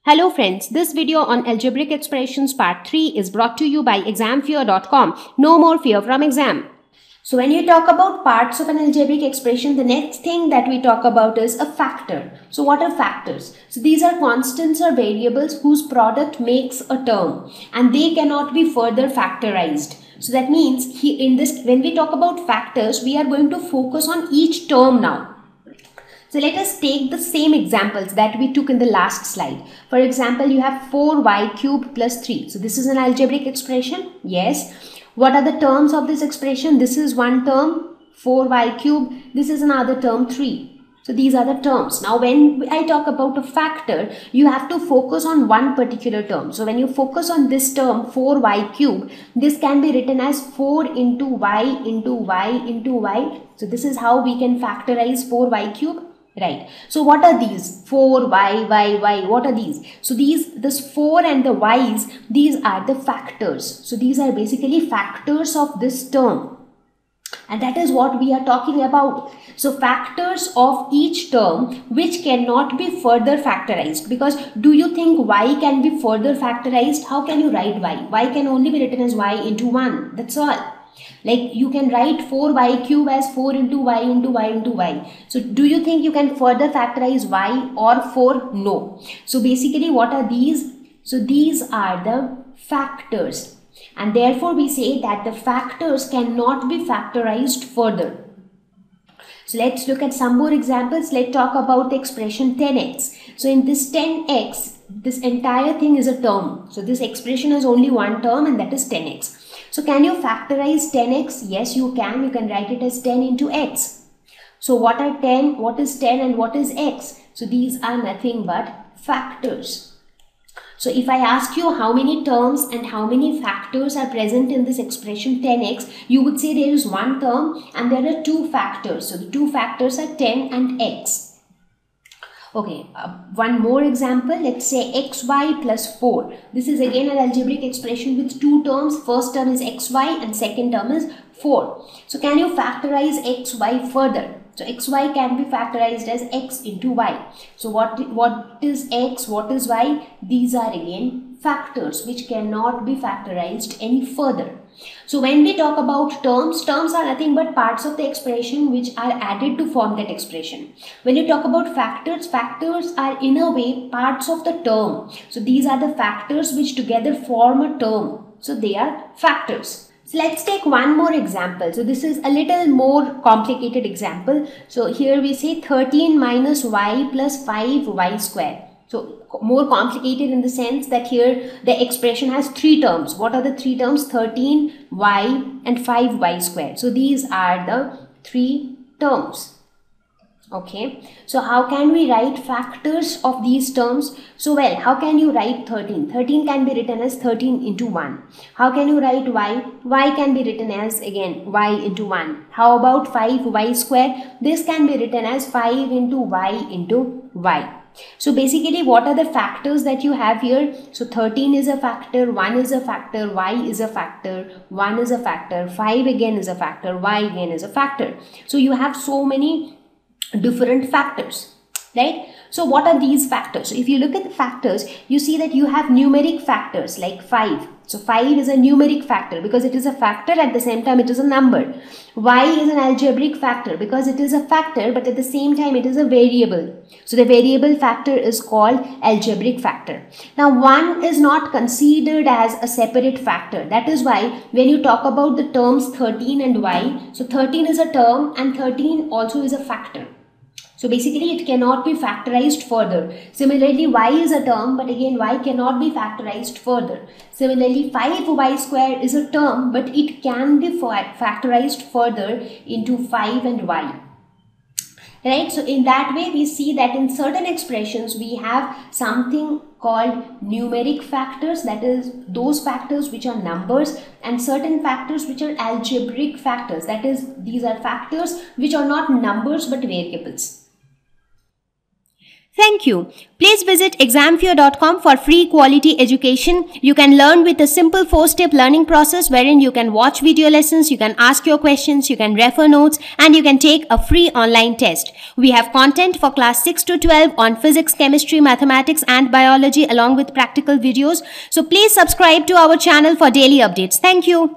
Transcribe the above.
Hello friends, this video on algebraic expressions part 3 is brought to you by examfear.com. No more fear from exam. So when you talk about parts of an algebraic expression, the next thing that we talk about is a factor. So what are factors? So these are constants or variables whose product makes a term and they cannot be further factorized. So that means when we talk about factors, we are going to focus on each term now. So let us take the same examples that we took in the last slide. For example, you have 4y cubed plus 3. So this is an algebraic expression. Yes. What are the terms of this expression? This is one term, 4y cubed. This is another term, 3. So these are the terms. Now when I talk about a factor, you have to focus on one particular term. So when you focus on this term 4y cubed, this can be written as 4 into y into y into y. So this is how we can factorize 4y cubed. Right. So what are these? 4, y. What are these? So this 4 and the y's, these are the factors. So these are basically factors of this term. And that is what we are talking about. So factors of each term which cannot be further factorized. Because do you think y can be further factorized? How can you write y? Y can only be written as y into 1. That's all. Like you can write 4y cube as 4 into y into y into y. So do you think you can further factorize y or 4? No. So basically what are these? So these are the factors. And therefore we say that the factors cannot be factorized further. So let's look at some more examples. Let's talk about the expression 10x. So in this 10x, this entire thing is a term. So this expression has only one term and that is 10x. So can you factorize 10x? Yes, you can. You can write it as 10 into x. So what are 10? What is 10 and what is x? So these are nothing but factors. So if I ask you how many terms and how many factors are present in this expression 10x, you would say there is one term and there are two factors. So the two factors are 10 and x. Okay, one more example. Let's say xy plus 4. This is again an algebraic expression with two terms. First term is xy and second term is 4. So can you factorize xy further? So xy can be factorized as x into y. So what is x? What is y? These are again factors which cannot be factorized any further. So when we talk about terms, terms are nothing but parts of the expression which are added to form that expression. When you talk about factors, factors are in a way parts of the term. So these are the factors which together form a term. So they are factors. So let's take one more example. So this is a little more complicated example. So here we say 13 minus y plus 5y square. So more complicated in the sense that here the expression has three terms. What are the three terms? 13y and 5y squared. So these are the three terms. Okay, so how can we write factors of these terms? So well, how can you write 13? 13 can be written as 13 into 1. How can you write y? Y can be written as again y into 1. How about 5y square? This can be written as 5 into y into y. So basically what are the factors that you have here? So 13 is a factor, 1 is a factor, y is a factor, 1 is a factor, 5 again is a factor, y again is a factor. So you have so many different factors, right? So what are these factors? So if you look at the factors, you see that you have numeric factors like 5. So 5 is a numeric factor because it is a factor, at the same time it is a number. Y is an algebraic factor because it is a factor but at the same time it is a variable. So the variable factor is called algebraic factor. Now 1 is not considered as a separate factor. That is why when you talk about the terms 13 and y, so 13 is a term and 13 also is a factor. So basically it cannot be factorized further. Similarly, y is a term, but again y cannot be factorized further. Similarly, 5y square is a term, but it can be factorized further into 5 and y. Right? So in that way, we see that in certain expressions, we have something called numeric factors, that is those factors which are numbers, and certain factors which are algebraic factors, that is these are factors which are not numbers but variables. Thank you. Please visit examfear.com for free quality education. You can learn with a simple 4-step learning process wherein you can watch video lessons, you can ask your questions, you can refer notes, and you can take a free online test. We have content for class 6 to 12 on physics, chemistry, mathematics, and biology along with practical videos. So please subscribe to our channel for daily updates. Thank you.